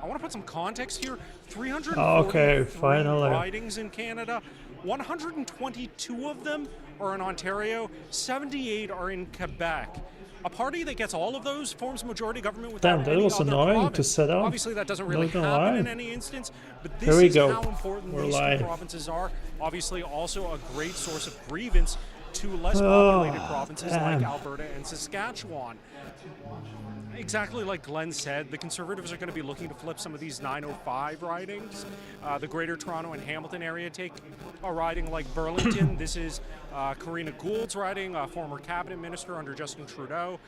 want to put some context here. Okay, 343 finally. ridings in Canada. 122 of them are in Ontario. 78 are in Quebec. A party that gets all of those forms majority government without Damn, that any was other annoying province. to set up. Obviously, that doesn't really Not gonna happen lie. in any instance, but Here this we is go. how important We're these two live. provinces are. Obviously, also a great source of grievance to less Oh, populated provinces like damn. Alberta and Saskatchewan. Exactly like Glenn said, the Conservatives are going to be looking to flip some of these 905 ridings. The Greater Toronto and Hamilton area take a riding like Burlington. This is Karina Gould's riding, a former cabinet minister under Justin Trudeau.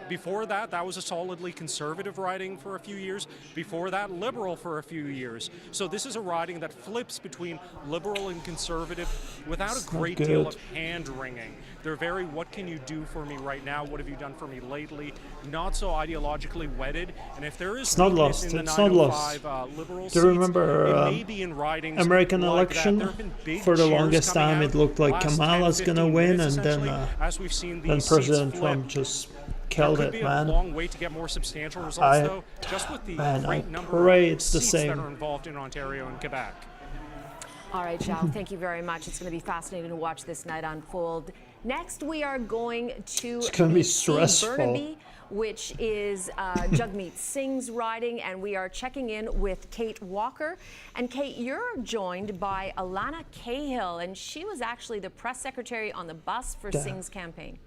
Before that, that was a solidly Conservative riding for a few years. Before that, Liberal for a few years. So this is a riding that flips between Liberal and Conservative without a great deal of hand-wringing. They're very, what can you do for me right now? What have you done for me lately? Not so ideologically wedded. And if there is It's not weakness lost. in the It's not lost. 905 Liberal Do you seats, remember it may be in ridings American like that. election? There have been big For the cheers longest coming time, out it looked like last 10, Kamala's gonna 15 win, minutes, and then essentially, as we've seen then these President seats flip. Trump just There killed could it, be man. a long wait to get more substantial results, though, just with the Man, I great number pray of it's the seats that same. are involved in Ontario and Quebec. All right, Zhao, thank you very much. It's going to be fascinating to watch this night unfold. Next, we are going to It's gonna be BC stressful. Burnaby, which is Jagmeet Singh's riding, and we are checking in with Kate Walker. And Kate, you're joined by Alana Cahill, and she was actually the press secretary on the bus for Singh's campaign.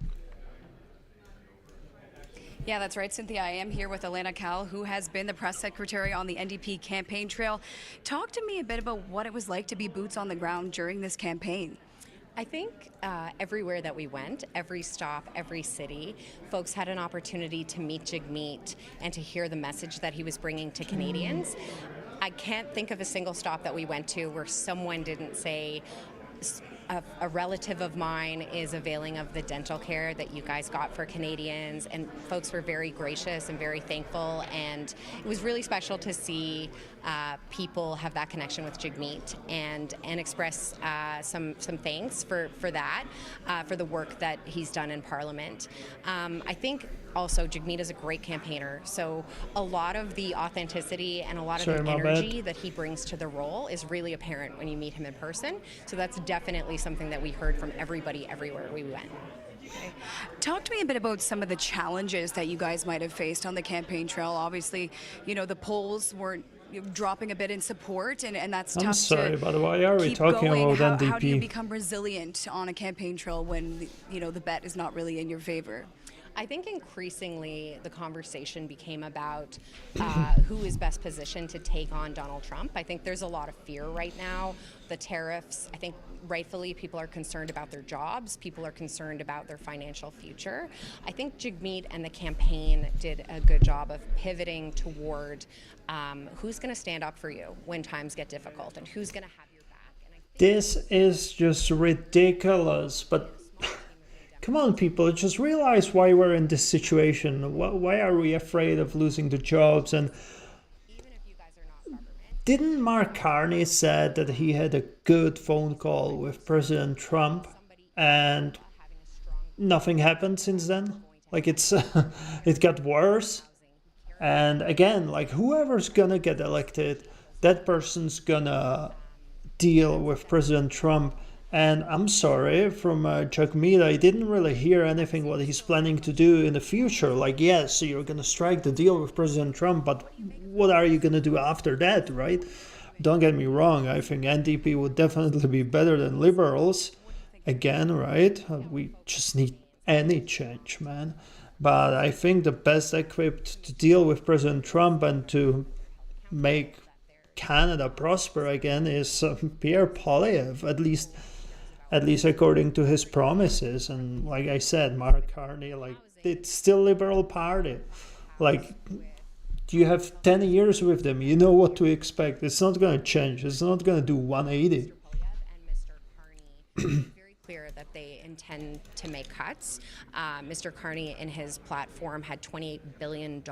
Yeah, that's right, Cynthia. I am here with Alana Cahill, who has been the press secretary on the NDP campaign trail. Talk to me a bit about what it was like to be boots on the ground during this campaign. I think everywhere that we went, every stop, every city, folks had an opportunity to meet Jagmeet and to hear the message that he was bringing to Canadians. I can't think of a single stop that we went to where someone didn't say, a relative of mine is availing of the dental care that you guys got for Canadians, and folks were very gracious and very thankful, and it was really special to see people have that connection with Jagmeet and express some thanks for that, for the work that he's done in Parliament. I think also Jagmeet is a great campaigner, so a lot of the authenticity and a lot of the energy that he brings to the role is really apparent when you meet him in person. So that's definitely something that we heard from everybody everywhere we went. Okay. Talk to me a bit about some of the challenges that you guys might have faced on the campaign trail. Obviously, you know, the polls weren't dropping a bit in support, and that's tough. I'm sorry, to but why are we keep talking going. about NDP? How do you become resilient on a campaign trail when, you know, the bet is not really in your favor? I think increasingly the conversation became about who is best positioned to take on Donald Trump. I think there's a lot of fear right now. The tariffs, I think rightfully people are concerned about their jobs. People are concerned about their financial future. I think Jagmeet and the campaign did a good job of pivoting toward who's going to stand up for you when times get difficult and who's going to have your back. And I think This is just ridiculous, but come on, people, just realize why we're in this situation. Why are we afraid of losing the jobs? And even if you guys are not government, didn't Mark Carney said that he had a good phone call with President Trump and having a strong nothing happened since then? Like it got worse. And again, like whoever's gonna get elected, that person's gonna deal with President Trump. And I'm sorry, from Jagmeet, I didn't really hear anything what he's planning to do in the future. Like, yes, you're going to strike the deal with President Trump, but what are you going to do after that, right? Don't get me wrong, I think NDP would definitely be better than Liberals. Again, right? We just need any change, man. But I think the best equipped to deal with President Trump and to make Canada prosper again is Pierre Poilievre, at least according to his promises. And like I said, Mark Carney, like, it's still Liberal Party. Like, you have 10 years with them, you know what to expect. It's not going to change. It's not going to do 180. and Mr. Carney very clear that they intend to make cuts. Mr. Carney in his platform had $28 billion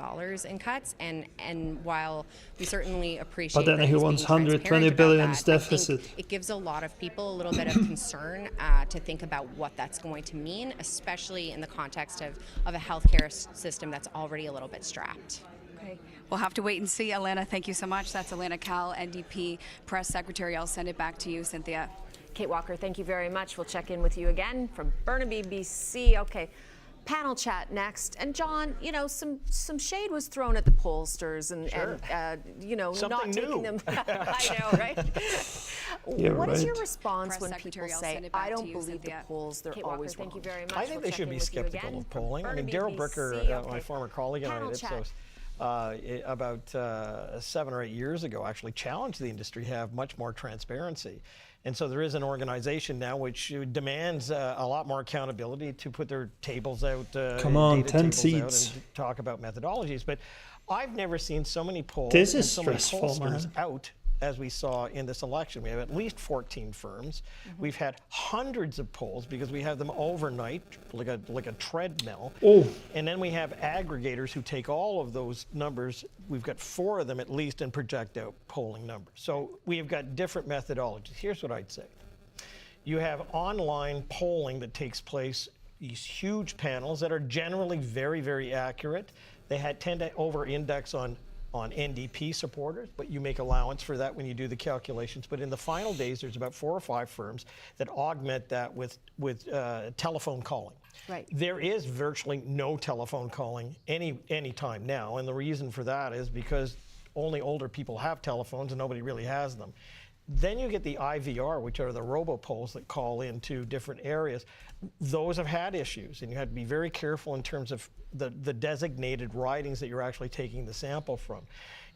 in cuts, and while we certainly appreciate But then that he he's wants being 120 transparent billion about that, I think deficit. it gives a lot of people a little bit of concern to think about what that's going to mean, especially in the context of a healthcare system that's already a little bit strapped. Okay. We'll have to wait and see. Alana, thank you so much. That's Alana Cal, NDP Press Secretary. I'll send it back to you, Cynthia. Kate Walker, thank you very much. We'll check in with you again from Burnaby, BC. Okay, panel chat next. And John, you know, some shade was thrown at the pollsters and you know, Something not taking new. them. I know, right? What is your response Press when Secretary, people I'll say, send it back I to don't you, believe Cynthia. the polls, they're Kate Walker, always thank wrong. you very much. I think they should be skeptical of polling. I mean, Daryl Bricker, my former colleague and I at Ipsos, about 7 or 8 years ago, actually challenged the industry to have much more transparency. And so there is an organization now which demands a lot more accountability to put their tables out, Come on, data 10 tables seats. out and talk about methodologies. But I've never seen so many polls This and is so many stressful, pollsters man. out as we saw in this election. We have at least 14 firms. We've had hundreds of polls because we have them overnight, like a treadmill. Oh. And then we have aggregators who take all of those numbers. We've got 4 of them at least and project out polling numbers. So we have got different methodologies. Here's what I'd say. You have online polling that takes place, these huge panels that are generally very, very accurate. They tend to over-index on NDP supporters, but you make allowance for that when you do the calculations. But in the final days, there's about 4 or 5 firms that augment that with telephone calling. Right. There is virtually no telephone calling any time now, and the reason for that is because only older people have telephones and nobody really has them. Then you get the IVR, which are the robopolls that call into different areas. Those have had issues, and you have to be very careful in terms of the designated ridings that you're actually taking the sample from.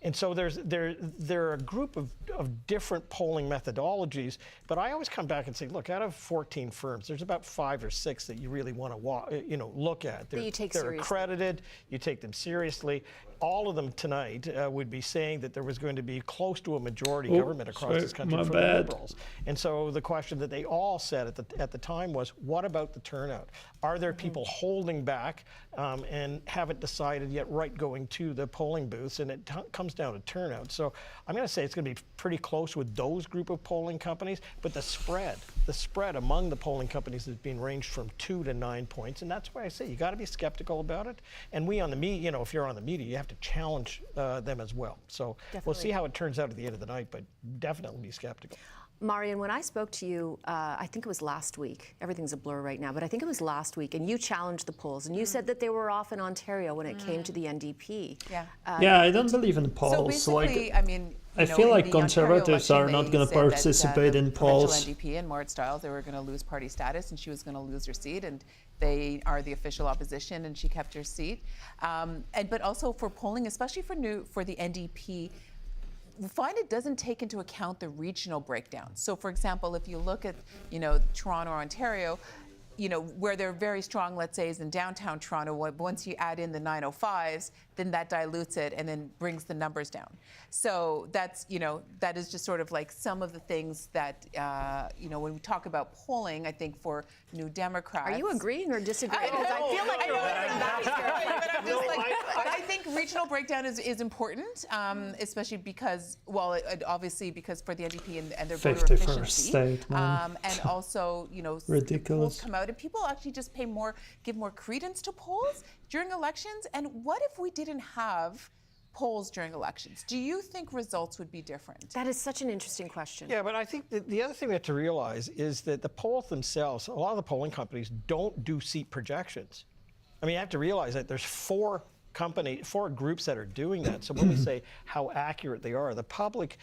And so there are a group of different polling methodologies, but I always come back and say, look, out of 14 firms, there's about 5 or 6 that you really want to look at. That you take they're seriously. accredited, you take them seriously. All of them tonight would be saying that there was going to be close to a majority government across this country my for bad. the Liberals. And so the question that they all said at the time was, what about the turnout? Are there people holding back and haven't decided yet going to the polling booths? And it comes down to turnout. So I'm going to say it's going to be pretty close with those group of polling companies, but the spread among the polling companies has been ranged from 2 to 9 points. And that's why I say you got to be skeptical about it. And we on the media, if you're on the media, you have to challenge them as well. So we'll see how it turns out at the end of the night, but definitely be skeptical. Marian, when I spoke to you, I think it was last week. Everything's a blur right now, but I think it was last week, and you challenged the polls, and you said that they were off in Ontario when it came to the NDP. Yeah. Yeah, I don't believe in So polls. basically, Like, I mean, I you know, feel in like the Ontario conservatives election, are not they gonna said that, participate in the provincial polls. NDP in Moritz Stiles, they were going to lose party status, and she was going to lose her seat, and they are the official opposition, and she kept her seat. But also for polling, especially for the NDP, we find it doesn't take into account the regional breakdown. So, for example, if you look at, Toronto or Ontario, where they're very strong, let's say, is in downtown Toronto. Once you add in the 905s, then that dilutes it and then brings the numbers down. So that's, that is just sort of like some of the things that, when we talk about polling, I think for New Democrats. Are you agreeing or disagreeing? Because I feel like you're holding back here. But I'm just but I think regional breakdown is important, especially because, obviously because for the NDP and their voter 51st efficiency. state, man. And also, Ridiculous. polls come out and people actually just give more credence to polls during elections. And what if we didn't have polls during elections? Do you think results would be different? That is such an interesting question. Yeah, but I think the other thing we have to realize is that the polls themselves, a lot of the polling companies don't do seat projections. I mean, you have to realize that there's 4 groups that are doing that. So when we say how accurate they are, the public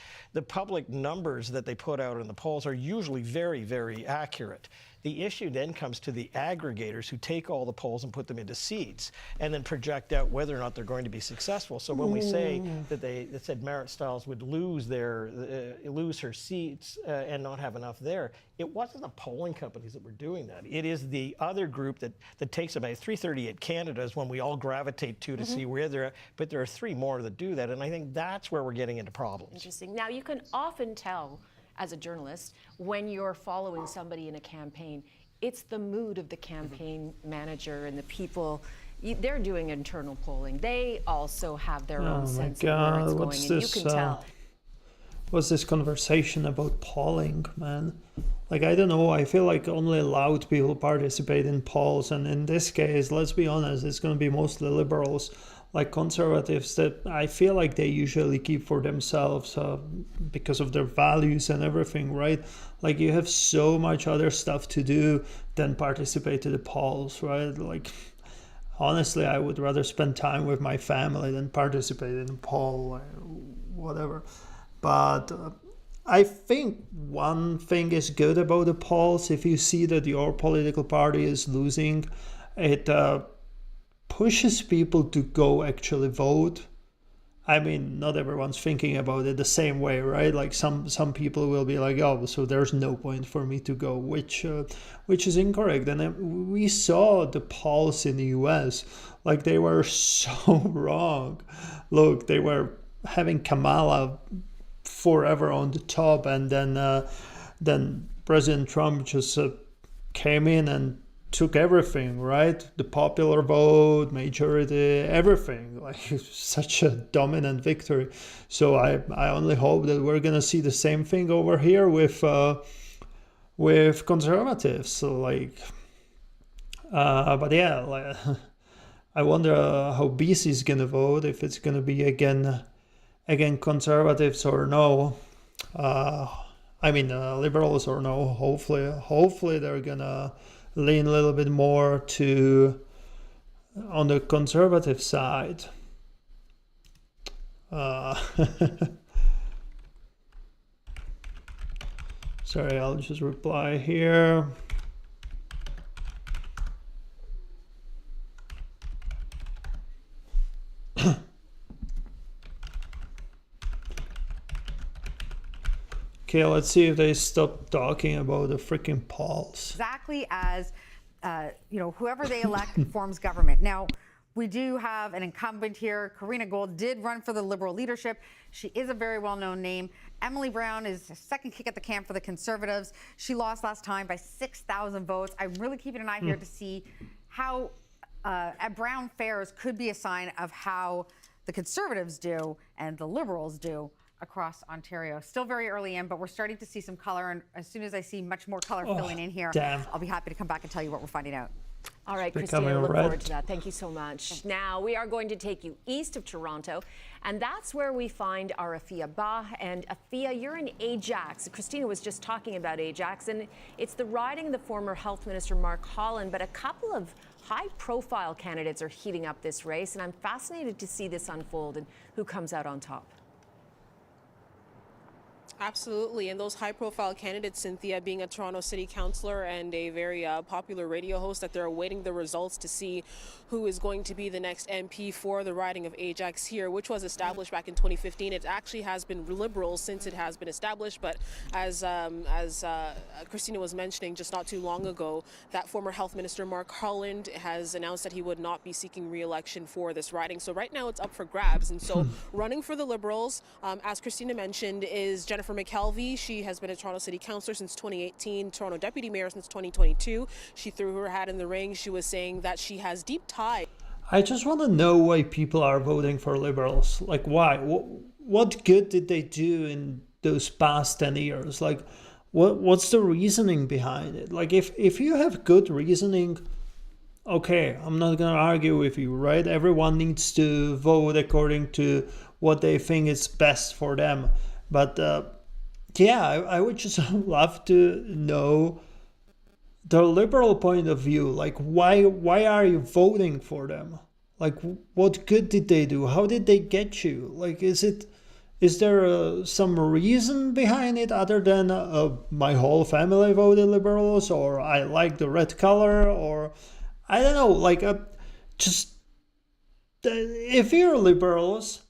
numbers that they put out in the polls are usually very, very accurate. The issue then comes to the aggregators who take all the polls and put them into seats and then project out whether or not they're going to be successful. So when we say that they said Marit Stiles would lose her seats and not have enough there, it wasn't the polling companies that were doing that. It is the other group that takes about 338 Canada is when we all gravitate to see where they're at. But there are 3 more that do that, and I think that's where we're getting into problems. Interesting. Now, you can often tell as a journalist when you're following somebody in a campaign, it's the mood of the campaign manager and the people. They're doing internal polling. They also have their own sense of where it's going, and you can tell. What's this conversation about polling, man? Like, I don't know, I feel like only loud people participate in polls, and in this case, let's be honest, it's going to be mostly Liberals. like conservatives that I feel like they usually keep for themselves because of their values and everything, right? Like you have so much other stuff to do than participate in the polls, right? Like honestly, I would rather spend time with my family than participate in a poll, whatever. But I think one thing is good about the polls. If you see that your political party is losing, it pushes people to go actually vote. I mean, not everyone's thinking about it the same way, right? Like some people will be like, oh, so there's no point for me to go, which is incorrect. And we saw the polls in the US, like they were so wrong. Look, they were having Kamala forever on the top, and then President Trump just came in and took everything, right? The popular vote, majority, everything. Like such a dominant victory. So I only hope that we're gonna see the same thing over here with conservatives. So like, but yeah, like, I wonder how BC is gonna vote, if it's gonna be again conservatives or no. I mean liberals or no. Hopefully they're gonna lean a little bit more to on the conservative side. Sorry, I'll just reply here. Okay, let's see if they stop talking about the freaking polls. Exactly as, whoever they elect forms government. Now, we do have an incumbent here. Karina Gold did run for the Liberal leadership. She is a very well-known name. Emily Brown is a second kick at the camp for the Conservatives. She lost last time by 6,000 votes. I'm really keeping an eye here to see how Brown fares could be a sign of how the Conservatives do and the Liberals do across Ontario. Still very early in, but we're starting to see some color, and as soon as I see much more color filling in here, I'll be happy to come back and tell you what we're finding out. All right, Christina, look forward to that. Thank you so much. Now, we are going to take you east of Toronto, and that's where we find our Afia Bah. And Afia, you're in Ajax. Christina was just talking about Ajax, and it's the riding of the former Health Minister Mark Holland, but a couple of high-profile candidates are heating up this race, and I'm fascinated to see this unfold and who comes out on top. Absolutely, and those high-profile candidates, Cynthia, being a Toronto City Councillor and a very popular radio host, that they're awaiting the results to see who is going to be the next MP for the riding of Ajax here, which was established back in 2015. It actually has been Liberal since it has been established, but as Christina was mentioning just not too long ago, that former Health Minister Mark Holland has announced that he would not be seeking re-election for this riding. So right now it's up for grabs, and so running for the Liberals, as Christina mentioned, is Jennifer McKelvey. She has been a Toronto City Councillor since 2018, Toronto Deputy Mayor since 2022. She threw her hat in the ring. She was saying that she has deep ties. I just want to know why people are voting for Liberals. Like, why? What good did they do in those past 10 years? Like, what's the reasoning behind it? Like, if you have good reasoning, okay, I'm not going to argue with you, right? Everyone needs to vote according to what they think is best for them. But yeah, I would just love to know the Liberal point of view. Like, why are you voting for them? Like, what good did they do? How did they get you? Like, is there some reason behind it other than my whole family voted Liberals, or I like the red color, or I don't know. Like, just if you're Liberals,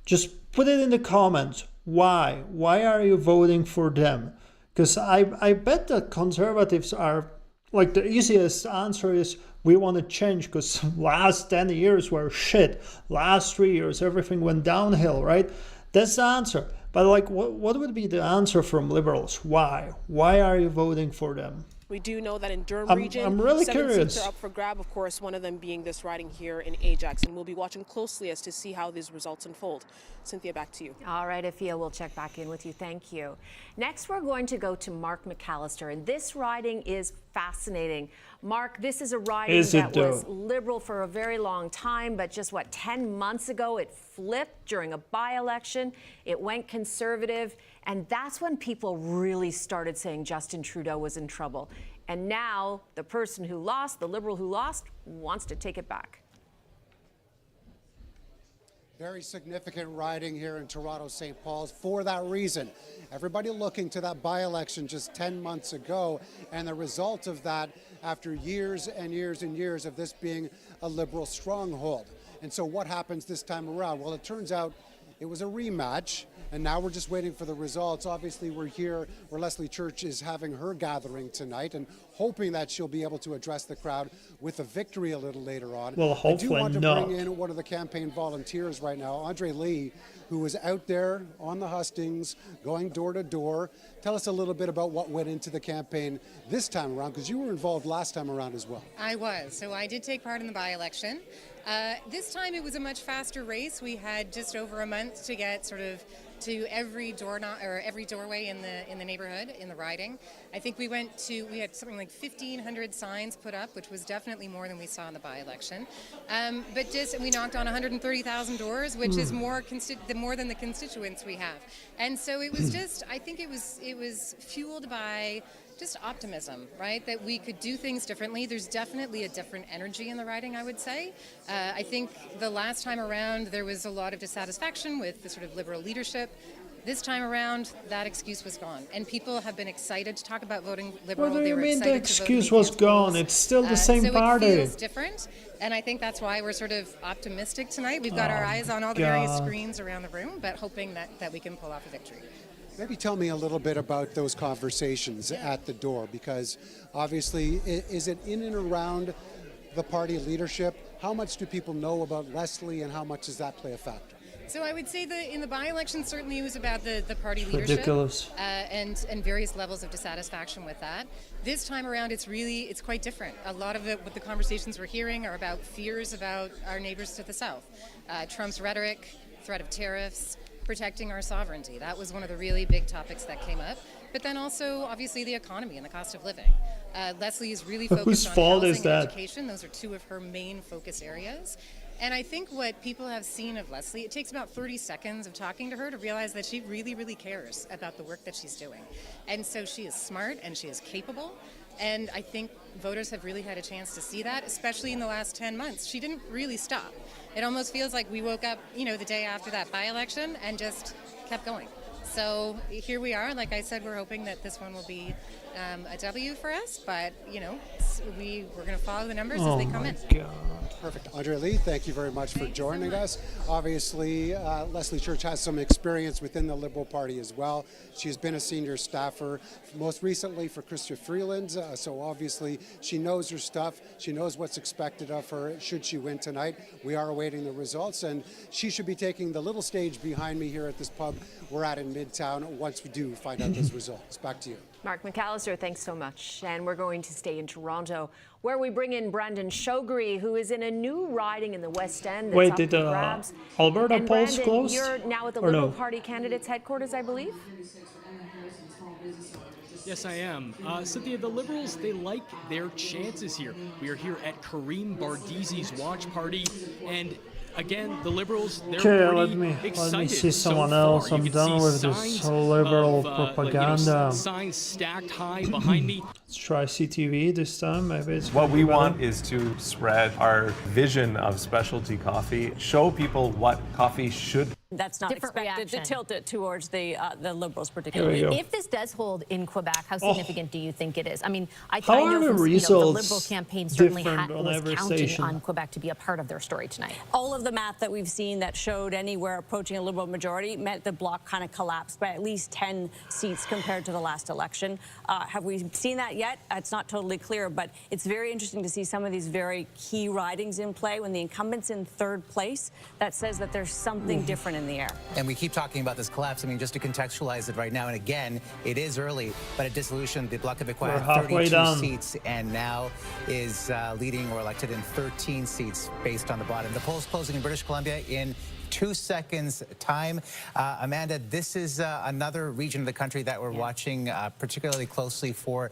just put it in the comments. Why? Why are you voting for them? Because I bet the Conservatives are, like, the easiest answer is we want to change because last 10 years were shit. Last 3 years, everything went downhill, right? That's the answer. But, like, what would be the answer from Liberals? Why? Why are you voting for them? We do know that in Durham region, I'm really 7 curious. seats are up for grab, of course, one of them being this riding here in Ajax. And we'll be watching closely as to see how these results unfold. Cynthia, back to you. All right, Afia, we'll check back in with you. Thank you. Next, we're going to go to Mark McAllister, and this riding is fascinating. Mark, this is a riding Is it that was though? Liberal for a very long time, but just 10 months ago, it flipped during a by-election. It went Conservative, and that's when people really started saying Justin Trudeau was in trouble. And now the person who lost, the Liberal who lost, wants to take it back. Very significant riding here in Toronto, St. Paul's for that reason. Everybody looking to that by-election just 10 months ago, and the result of that after years and years and years of this being a Liberal stronghold. And so what happens this time around? Well, it turns out it was a rematch, and now we're just waiting for the results. Obviously, we're here where Leslie Church is having her gathering tonight and hoping that she'll be able to address the crowd with a victory a little later on. Well, I do hopefully want to not. bring in one of the campaign volunteers right now, Andre Lee, who was out there on the hustings, going door to door. Tell us a little bit about what went into the campaign this time around, because you were involved last time around as well. I was. So I did take part in the by-election. This time it was a much faster race. We had just over a month to get sort of to every doorway in the neighborhood in the riding. I think we had something like 1,500 signs put up, which was definitely more than we saw in the by-election. And we knocked on 130,000 doors, which is more than the constituents we have. And so it was just, I think it was fueled by just optimism, right? That we could do things differently. There's definitely a different energy in the riding, I would say. I think the last time around there was a lot of dissatisfaction with the sort of Liberal leadership. This time around, that excuse was gone, and people have been excited to talk about voting Liberal. What do you were mean the excited to vote excuse in was advance gone? polls. It's still the same so party. It feels different, and I think that's why we're sort of optimistic tonight. We've got our eyes on all the various God. screens around the room, but hoping that we can pull off a victory. Maybe tell me a little bit about those conversations at the door, because obviously, is it in and around the party leadership? How much do people know about Leslie, and how much does that play a factor? So I would say that in the by-election, certainly it was about the party leadership Ridiculous. and various levels of dissatisfaction with that. This time around, it's quite different. A lot of what the conversations we're hearing are about fears about our neighbors to the south. Trump's rhetoric, threat of tariffs, protecting our sovereignty. That was one of the really big topics that came up. But then also, obviously, the economy and the cost of living. Leslie is really focused Whose on fault housing is that? and education. Those are two of her main focus areas. And I think what people have seen of Leslie, it takes about 30 seconds of talking to her to realize that she really, really cares about the work that she's doing. And so she is smart and she is capable. And I think voters have really had a chance to see that, especially in the last 10 months. She didn't really stop. It almost feels like we woke up, the day after that by-election and just kept going. So here we are. Like I said, we're hoping that this one will be a W for us, but we're going to follow the numbers as they come in. God. Perfect. Andre Lee, thank you very much for joining us. Obviously, Leslie Church has some experience within the Liberal Party as well. She's been a senior staffer, most recently for Chrystia Freeland, so obviously she knows her stuff. She knows what's expected of her should she win tonight. We are awaiting the results, and she should be taking the little stage behind me here at this pub we're at in Midtown once we do find out those results. Back to you. Mark McAllister, thanks so much. And we're going to stay in Toronto, where we bring in Brandon Shogri, who is in a new riding in the West End. That's Wait, up did for grabs. Alberta And polls Brandon, closed? you're now at the Or Liberal no? Party candidates' headquarters, I believe. Yes, I am. Cynthia, the Liberals, they like their chances here. We are here at Kareem Bardizzi's watch party, and again, the Liberals, they're Okay, pretty excited. let me see so someone far. else. You I'm can done see with this signs whole liberal of, propaganda. signs stacked high behind me. Let's try CTV this time. Maybe it's What gonna we be better. want is to spread our vision of specialty coffee, show people what coffee should. That's not Different expected to reaction. tilt it towards the Liberals, Here we particularly. go. If this does hold in Quebec, how significant do you think it is? I mean, I How are know the from, the results Liberal campaign certainly different on was every counting station? on Quebec to be a part of their story tonight. All of the math that we've seen that showed anywhere approaching a Liberal majority meant the bloc kind of collapsed by at least 10 seats compared to the last election. Have we seen that yet? It's not totally clear, but it's very interesting to see some of these very key ridings in play when the incumbent's in third place. That says that there's something different in the air. And we keep talking about this collapse. I mean, just to contextualize it right now, and again, it is early, but at dissolution, the Bloc Québécois We're had halfway 32 done. seats and now is leading or elected in 13 seats based on the bottom. The polls closing in British Columbia in 2 seconds time. Amanda, this is another region of the country that we're watching particularly closely for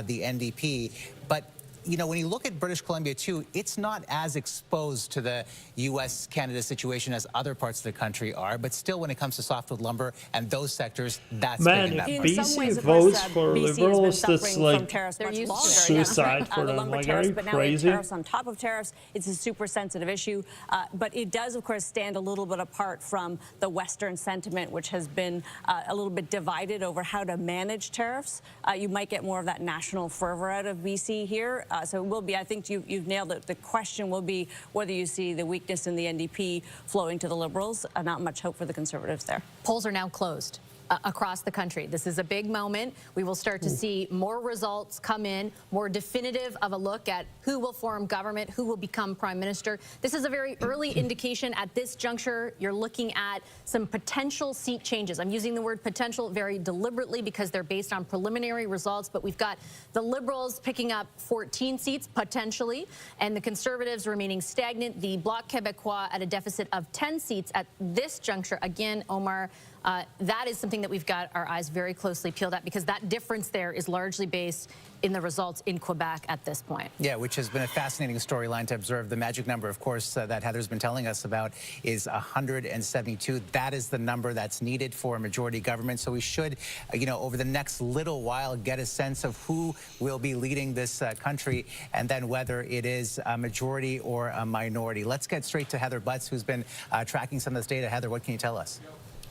the NDP. But you know, when you look at British Columbia, too, it's not as exposed to the U.S.-Canada situation as other parts of the country are. But still, when it comes to softwood lumber and those sectors, that's big in that if part. BC votes for Liberals, that's like suicide for the them. lumber Like, tariffs, are you but now we have crazy? tariffs on top of tariffs. It's a super sensitive issue. But it does, of course, stand a little bit apart from the Western sentiment, which has been a little bit divided over how to manage tariffs. You might get more of that national fervor out of BC here. So it will be, I think you've nailed it. The question will be whether you see the weakness in the NDP flowing to the Liberals. Not much hope for the Conservatives there. Polls are now closed across the country. This is a big moment. We will start to see more results come in, more definitive of a look at who will form government, who will become prime minister. This is a very early indication. At this juncture, you're looking at some potential seat changes. I'm using the word potential very deliberately because they're based on preliminary results, but we've got the Liberals picking up 14 seats potentially, and the Conservatives remaining stagnant. The Bloc Québécois at a deficit of 10 seats at this juncture. Again, Omar, that is something that we've got our eyes very closely peeled at because that difference there is largely based in the results in Quebec at this point. Yeah, which has been a fascinating storyline to observe. The magic number, of course, that Heather's been telling us about is 172. That is the number that's needed for a majority government. So we should, you know, over the next little while, get a sense of who will be leading this country and then whether it is a majority or a minority. Let's get straight to Heather Butts, who's been tracking some of this data. Heather, what can you tell us?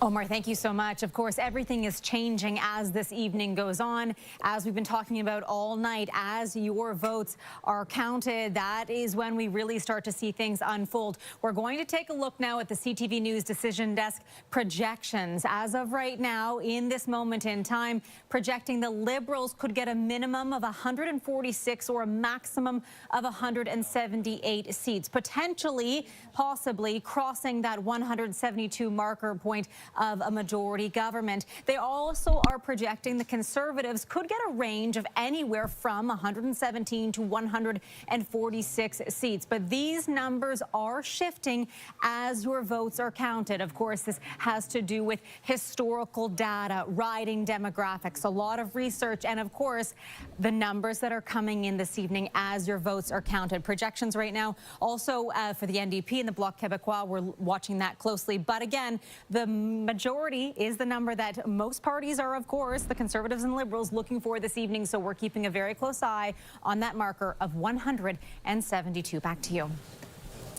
Omar, thank you so much. Of course, everything is changing as this evening goes on. As we've been talking about all night, as your votes are counted, that is when we really start to see things unfold. We're going to take a look now at the CTV News Decision Desk projections. As of right now, in this moment in time, projecting the Liberals could get a minimum of 146 or a maximum of 178 seats, potentially, possibly crossing that 172 marker point of a majority government. They also are projecting the Conservatives could get a range of anywhere from 117 to 146 seats. But these numbers are shifting as your votes are counted. Of course, this has to do with historical data, riding demographics, a lot of research, and of course, the numbers that are coming in this evening as your votes are counted. Projections right now also for the NDP and the Bloc Québécois, we're watching that closely. But again, the majority is the number that most parties are, of course, the Conservatives and Liberals looking for this evening. So we're keeping a very close eye on that marker of 172. Back to you.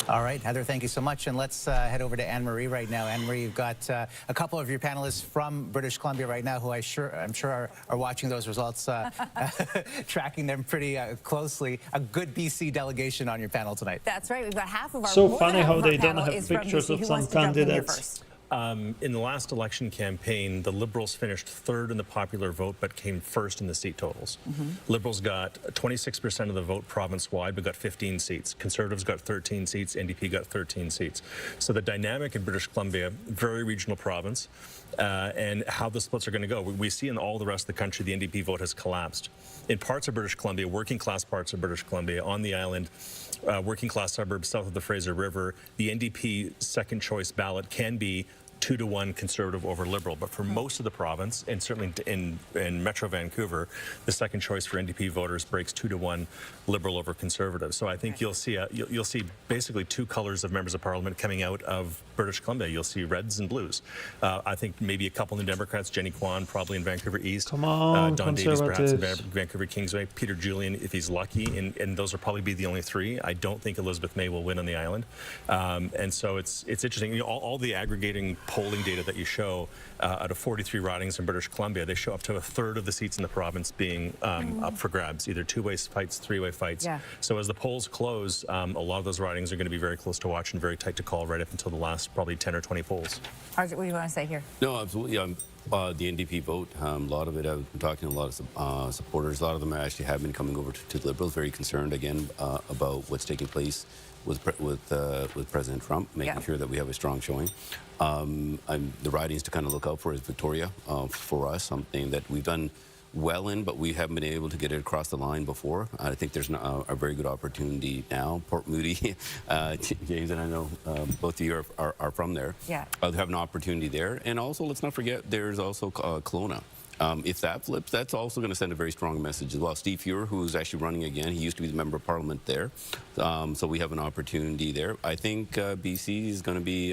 All right, Heather, thank you so much. And let's head over to Anne-Marie right now. Anne-Marie, you've got a couple of your panelists from British Columbia right now who I'm sure are watching those results, tracking them pretty closely. A good BC delegation on your panel tonight. That's right. We've got half of our So funny how they don't have pictures of some candidates. In the last election campaign, the Liberals finished third in the popular vote but came first in the seat totals. Liberals got 26% of the vote province-wide but got 15 seats. Conservatives got 13 seats. NDP got 13 seats. So the dynamic in British Columbia, very regional province, and how the splits are going to go. We see in all the rest of the country the NDP vote has collapsed. In parts of British Columbia, working class parts of British Columbia, on the island, working class suburbs south of the Fraser River, the NDP second choice ballot can be 2-to-1 Conservative over Liberal. But for most of the province, and certainly in Metro Vancouver, the second choice for NDP voters breaks 2-to-1 Liberal over Conservative. So I think you'll see basically two colors of members of Parliament coming out of British Columbia. You'll see reds and blues. I think maybe a couple New Democrats, Jenny Kwan probably in Vancouver East, Come on, Don Davies perhaps in Conservatives. Vancouver Kingsway, Peter Julian if he's lucky, and those will probably be the only three. I don't think Elizabeth May will win on the island. And so it's interesting. You know, all the aggregating polling data that you show out of 43 ridings in British Columbia, they show up to a third of the seats in the province being up for grabs, either two-way fights, three-way fights. Yeah. So as the polls close, a lot of those ridings are going to be very close to watch and very tight to call right up until the last probably 10 or 20 polls. Arjit, what do you want to say here? No, absolutely. The NDP vote, a lot of it, I've been talking to a lot of supporters. A lot of them actually have been coming over to the Liberals, very concerned again about what's taking place with President Trump, making sure that we have a strong showing. The ridings to kind of look out for is Victoria for us, something that we've done well in, but we haven't been able to get it across the line before. I think there's a very good opportunity now. Port Moody, James and I know both of you are from there. Yeah. They have an opportunity there. And also, let's not forget, there's also Kelowna. If that flips, that's also going to send a very strong message as well. Steve Fuhr, who's actually running again, he used to be the Member of Parliament there. So we have an opportunity there. I think BC is going to be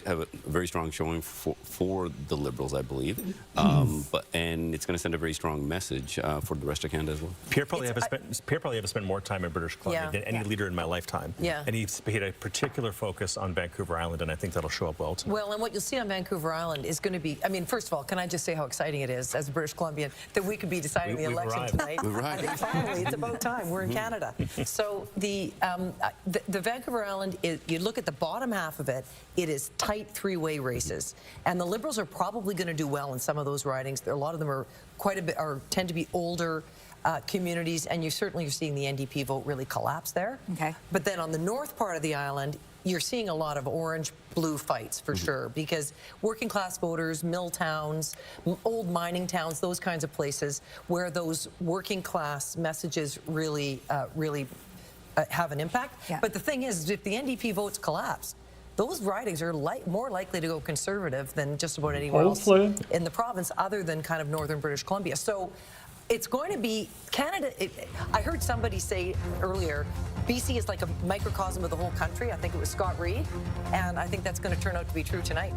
have a very strong showing for the Liberals, I believe. And it's going to send a very strong message for the rest of Canada as well. Pierre Poilievre spent more time in British Columbia than any leader in my lifetime. Yeah. And he had a particular focus on Vancouver Island, and I think that'll show up well tonight. Well, and what you'll see on Vancouver Island is going to be, I mean, first of all, can I just say how exciting it is as a British Columbian that we could be deciding the election tonight? I think finally, it's about time. We're in Canada. So the Vancouver Island, you look at the bottom half of it, it is tight three-way races. And the Liberals are probably going to do well in some of those ridings. A lot of them are tend to be older communities, and you certainly are seeing the NDP vote really collapse there. Okay. But then on the north part of the island, you're seeing a lot of orange-blue fights for sure, because working-class voters, mill towns, old mining towns, those kinds of places where those working-class messages really have an impact. Yeah. But the thing is, if the NDP votes collapse, those ridings are more likely to go Conservative than just about anywhere else in the province, other than kind of northern British Columbia. So it's going to be Canada. I heard somebody say earlier, BC is like a microcosm of the whole country. I think it was Scott Reed, and I think that's going to turn out to be true tonight.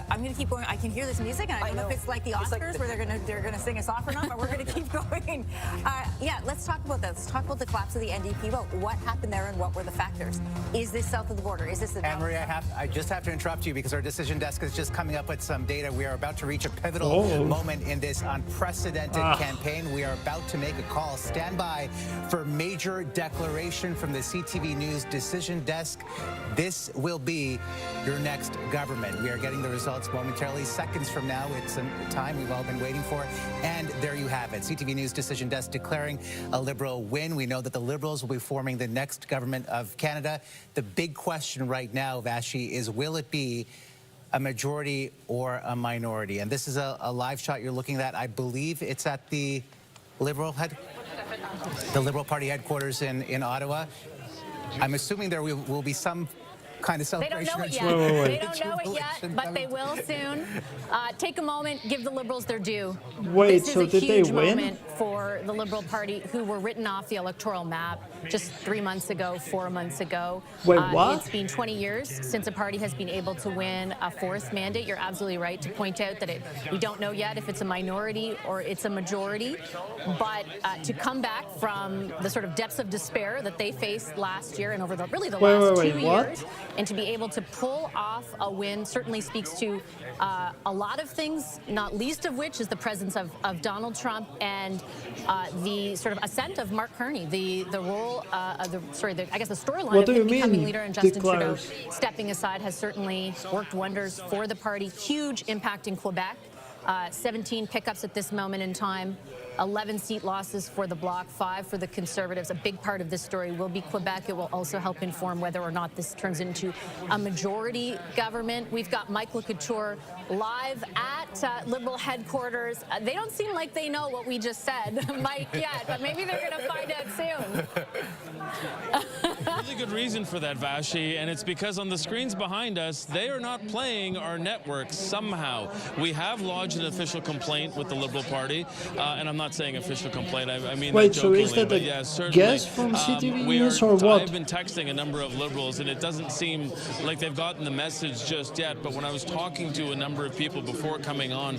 I'm going to keep going. I can hear this music, and I don't know if it's like the Oscars where they're going to sing us off or not, but we're going to keep going. Yeah, let's talk about that. Let's talk about the collapse of the NDP vote. What happened there, and what were the factors? Is this south of the border? Is this the Anne-Marie, I just have to interrupt you because our decision desk is just coming up with some data. We are about to reach a pivotal moment in this unprecedented campaign. We are about to make a call. Stand by for major declaration from the CTV News decision desk. This will be your next government. We are getting the results momentarily. Seconds from now, it's a time we've all been waiting for. And there you have it. CTV News decision desk declaring a Liberal win. We know that the Liberals will be forming the next government of Canada. The big question right now, Vashi, is will it be a majority or a minority? And this is a live shot you're looking at. I believe it's at the Liberal Party headquarters in Ottawa. I'm assuming there will be some kind of celebration. They don't know it yet. They don't know it yet, but they will soon. Take a moment, give the Liberals their due. Wait, so did they win? This is a huge moment for the Liberal Party, who were written off the electoral map just 3 months ago, 4 months ago. Wait, what? It's been 20 years since a party has been able to win a fourth mandate. You're absolutely right to point out that we don't know yet if it's a minority or it's a majority. But to come back from the sort of depths of despair that they faced last year and over the last 2 years, and to be able to pull off a win certainly speaks to a lot of things, not least of which is the presence of Donald Trump and the sort of ascent of Mark Carney, the role, I guess the storyline of him becoming leader and Justin Trudeau stepping aside has certainly worked wonders for the party. Huge impact in Quebec. 17 pickups at this moment in time, 11 seat losses for the Bloc, 5 for the Conservatives. A big part of this story will be Quebec. It will also help inform whether or not this turns into a majority government. We've got Mike LeCouture live at Liberal headquarters. They don't seem like they know what we just said, Mike, yet, but maybe they're going to find out soon. Really good reason for that, Vashi, and it's because on the screens behind us, they are not playing our network somehow. We have lodged an official complaint with the Liberal Party, and I'm not saying official complaint, I mean that jokingly, so is that but a yeah, certainly. guess from CTV News or what? I've been texting a number of Liberals, and it doesn't seem like they've gotten the message just yet, but when I was talking to a number of people before coming on,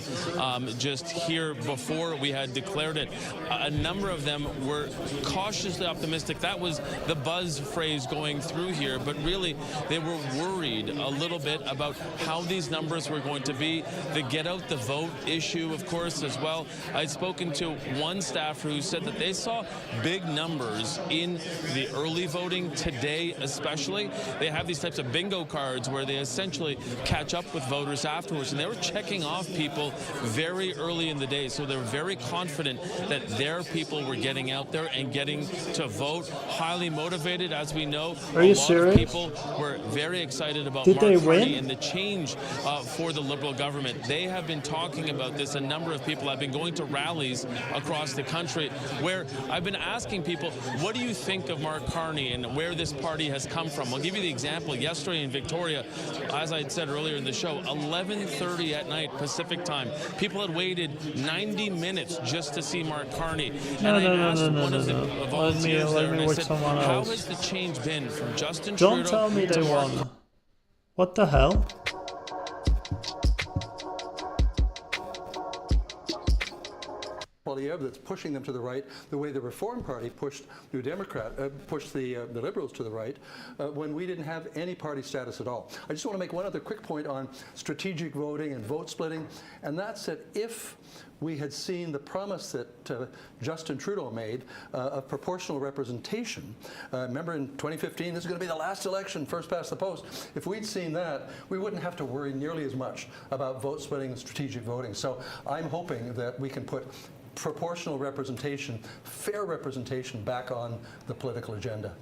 just here before we had declared it, a number of them were cautiously optimistic. That was the buzz phrase going through here, but really they were worried a little bit about how these numbers were going to be. The get out the vote issue, of course, as well. I'd spoken to one staffer who said that they saw big numbers in the early voting today, especially. They have these types of bingo cards where they essentially catch up with voters afterwards, and they were checking off people very early in the day. So they're very confident that their people were getting out there and getting to vote. Highly motivated, as we know. Are you a lot serious? of people were very excited about Did Mark they Carney win? and the change for the Liberal government. They have been talking about this. A number of people have been going to rallies across the country where I've been asking people, what do you think of Mark Carney and where this party has come from? I'll give you the example. Yesterday in Victoria, as I had said earlier in the show, 11:30 at night Pacific time, people had waited 90 minutes just to see Mark Carney. No, and no, I no, asked no, no, one no, of the no. volunteers Let there, me and I watch said, someone how else. has the change been from Justin Don't Trudeau tell me to they Mark won. What the hell? That's pushing them to the right, the way the Reform Party pushed New Democrat, pushed the Liberals to the right, when we didn't have any party status at all. I just want to make one other quick point on strategic voting and vote splitting, and that's that if we had seen the promise that Justin Trudeau made of proportional representation. Remember in 2015, this is going to be the last election, first past the post. If we'd seen that, we wouldn't have to worry nearly as much about vote splitting and strategic voting. So I'm hoping that we can put proportional representation, fair representation back on the political agenda.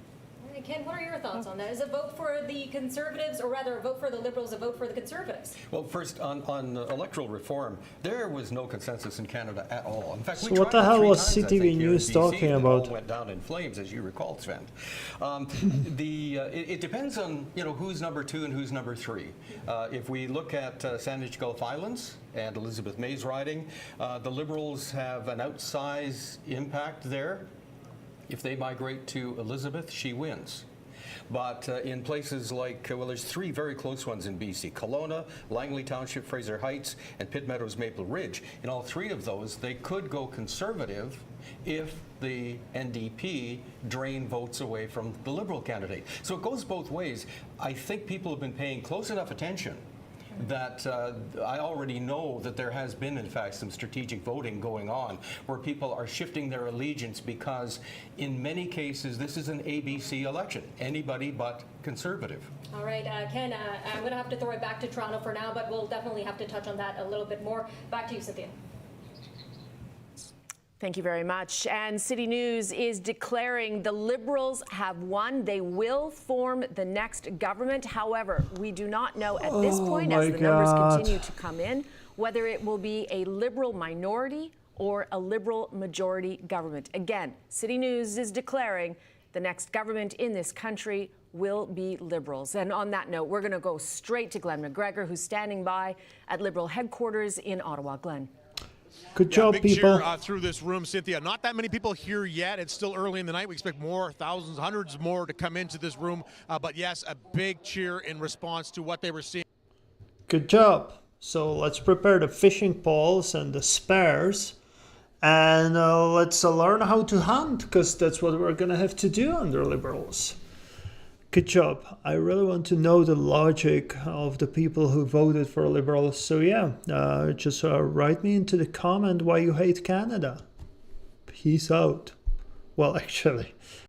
Ken, what are your thoughts on that? Is a vote for the Conservatives, or rather a vote for the Liberals, a vote for the Conservatives? Well, first, on electoral reform, there was no consensus in Canada at all. In fact, So we what tried the it hell 3 was times, I CTV think, here in News BC, talking and it about? all went down in flames, as you recall, Sven. It depends on who's number 2 and who's number 3. If we look at Sandwich Gulf Islands and Elizabeth May's riding, the Liberals have an outsized impact there. If they migrate to Elizabeth, she wins. But in places like, well, there's 3 very close ones in BC, Kelowna, Langley Township, Fraser Heights, and Pitt Meadows, Maple Ridge. In all 3 of those, they could go Conservative if the NDP drain votes away from the Liberal candidate. So it goes both ways. I think people have been paying close enough attention that I already know that there has been, in fact, some strategic voting going on where people are shifting their allegiance because in many cases this is an ABC election, anybody but Conservative. All right, Ken, I'm going to have to throw it back to Toronto for now, but we'll definitely have to touch on that a little bit more. Back to you, Cynthia. Thank you very much. And City News is declaring the Liberals have won. They will form the next government. However, we do not know at this point, as the numbers continue to come in, whether it will be a Liberal minority or a Liberal majority government. Again, City News is declaring the next government in this country will be Liberals. And on that note, we're going to go straight to Glenn McGregor, who's standing by at Liberal headquarters in Ottawa. Glenn. Good job, big people. Cheer, through this room, Cynthia. Not that many people here yet. It's still early in the night. We expect more, thousands, hundreds more to come into this room. But yes, a big cheer in response to what they were seeing. Good job. So let's prepare the fishing poles and the spares. And let's learn how to hunt, because that's what we're going to have to do under Liberals. Good job. I really want to know the logic of the people who voted for Liberals. So yeah, just write me into the comment why you hate Canada. Peace out. Well, actually,